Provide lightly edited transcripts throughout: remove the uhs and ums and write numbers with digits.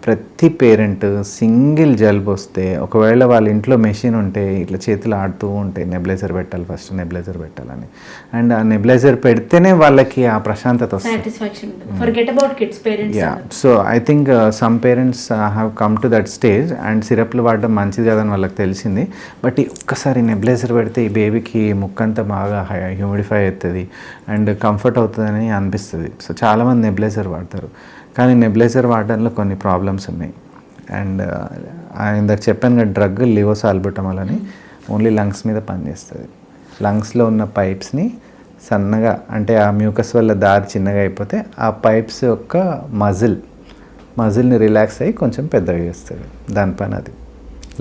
ప్రతి parent single జలుబు వస్తే ఒకవేళ వాళ్ళ ఇంట్లో మెషిన్ ఉంటే ఇట్లా చేతులు ఆడుతూ ఉంటాయి, నెబులైజర్ పెట్టాలి, ఫస్ట్ నెబులైజర్ పెట్టాలని. అండ్ ఆ నెబులైజర్ పెడితేనే వాళ్ళకి ఆ ప్రశాంతత వస్తుంది. So I think some parents have come to that stage and సిరప్లు వాడడం మంచిది కదని వాళ్ళకి తెలిసింది. బట్ ఒక్కసారి నెబులైజర్ పెడితే ఈ బేబీకి ముక్కంతా బాగా హ్యూమిడిఫై అవుతుంది అండ్ కంఫర్ట్ అవుతుందని అనిపిస్తుంది. సో చాలామంది నెబులైజర్ వాడతారు, కానీ నెబులైజర్ వాడడంలో కొన్ని ప్రాబ్లమ్స్ ఉన్నాయి. అండ్ ఇందాక చెప్పాను కదా, డ్రగ్ లివోసాల్బుటమాల్ అని ఓన్లీ లంగ్స్ మీద పనిచేస్తుంది. లంగ్స్లో ఉన్న పైప్స్ని సన్నగా, అంటే ఆ మ్యూకస్ వల్ల దారి చిన్నగా అయిపోతే ఆ పైప్స్ యొక్క మజిల్ని రిలాక్స్ అయ్యి కొంచెం పెద్దగా చేస్తుంది. దానిపైన అది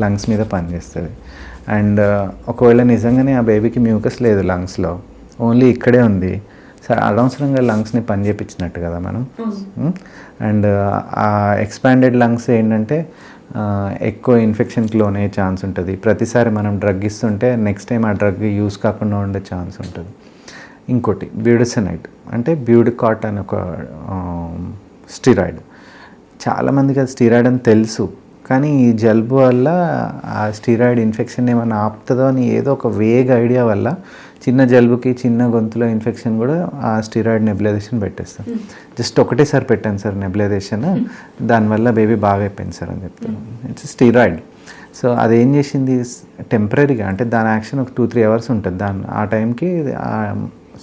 లంగ్స్ మీద పనిచేస్తుంది. అండ్ ఒకవేళ నిజంగానే ఆ బేబీకి మ్యూకస్ లేదు లంగ్స్లో, ఓన్లీ ఇక్కడే ఉంది, సరే అనవసరంగా లంగ్స్ని పని చేయించినట్టు కదా మనం. అండ్ ఆ ఎక్స్పాండెడ్ లంగ్స్ ఏంటంటే ఎక్కువ ఇన్ఫెక్షన్కి లోనయ్యే ఛాన్స్ ఉంటుంది. ప్రతిసారి మనం డ్రగ్ ఇస్తుంటే నెక్స్ట్ టైం ఆ డ్రగ్ యూస్ కాకుండా ఉండే ఛాన్స్ ఉంటుంది. ఇంకోటి బ్యూడిసనైడ్, అంటే బ్యూడికాట్ అని ఒక స్టిరాయిడ్. చాలామందికి అది స్టిరాయిడ్ అని తెలుసు, కానీ ఈ జలుబు వల్ల ఆ స్టిరాయిడ్ ఇన్ఫెక్షన్ ఏమైనా ఆపుతుందో అని ఏదో ఒక వేగ్ ఐడియా వల్ల చిన్న జలుబుకి చిన్న గొంతులో ఇన్ఫెక్షన్ కూడా ఆ స్టిరాయిడ్ నెబులైజేషన్ పెట్టేస్తాం. జస్ట్ ఒకటేసారి పెట్టాను సార్ నెబులైజేషన్, దానివల్ల బేబీ బాగా అయిపోయింది సార్ అని చెప్తాను. It's steroid. సో అదేం చేసింది టెంపరీగా, అంటే దాని యాక్షన్ ఒక 2-3 అవర్స్ ఉంటుంది. ఆ టైంకి ఆ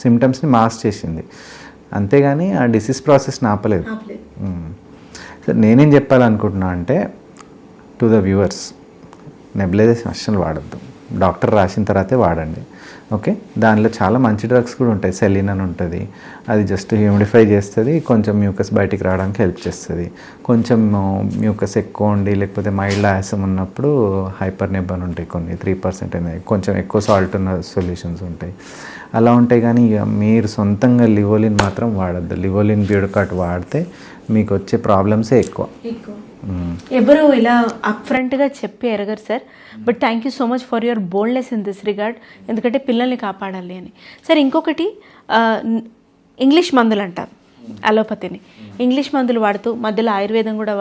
సిమ్టమ్స్ని మాస్క్ చేసింది, అంతేగాని ఆ డిసీజ్ ప్రాసెస్ని ఆపలేదు. సో నేనేం చెప్పాలనుకుంటున్నా అంటే టు ద వ్యూవర్స్, నెబులైజేషన్ అస్సలు వాడద్దు, డాక్టర్ రాసిన తర్వాతే వాడండి. ఓకే, దానిలో చాలా మంచి డ్రగ్స్ కూడా ఉంటాయి. సెలిన్ అని ఉంటుంది, అది జస్ట్ హ్యూమిడిఫై చేస్తుంది, కొంచెం మ్యూకస్ బయటికి రావడానికి హెల్ప్ చేస్తుంది. కొంచెం మ్యూకస్ ఎక్కువ ఉండి లేకపోతే మైల్డ్ ఆయాసం ఉన్నప్పుడు హైపర్నెబ్ అని ఉంటాయి కొన్ని 3% అనేది, కొంచెం ఎక్కువ సాల్ట్ ఉన్న సొల్యూషన్స్ ఉంటాయి, అలా ఉంటాయి. కానీ ఇక మీరు సొంతంగా లివోలిన్ మాత్రం వాడద్దు. లివోలిన్ బ్యూడికాట్ వాడితే మీకు వచ్చే ప్రాబ్లమ్సే ఎక్కువ. ఎవరు ఇలా అప్ఫ్రంట్గా చెప్పి ఎరగరు sir. But thank you so much for your boldness in this regard, ఎందుకంటే పిల్లల్ని కాపాడాలి అని. సార్ ఇంకొకటి, ఇంగ్లీష్ మందులు అంటారు, అలోపతిని ఇంగ్లీష్ మందులు వాడుతూ మధ్యలో ఆయుర్వేదం కూడా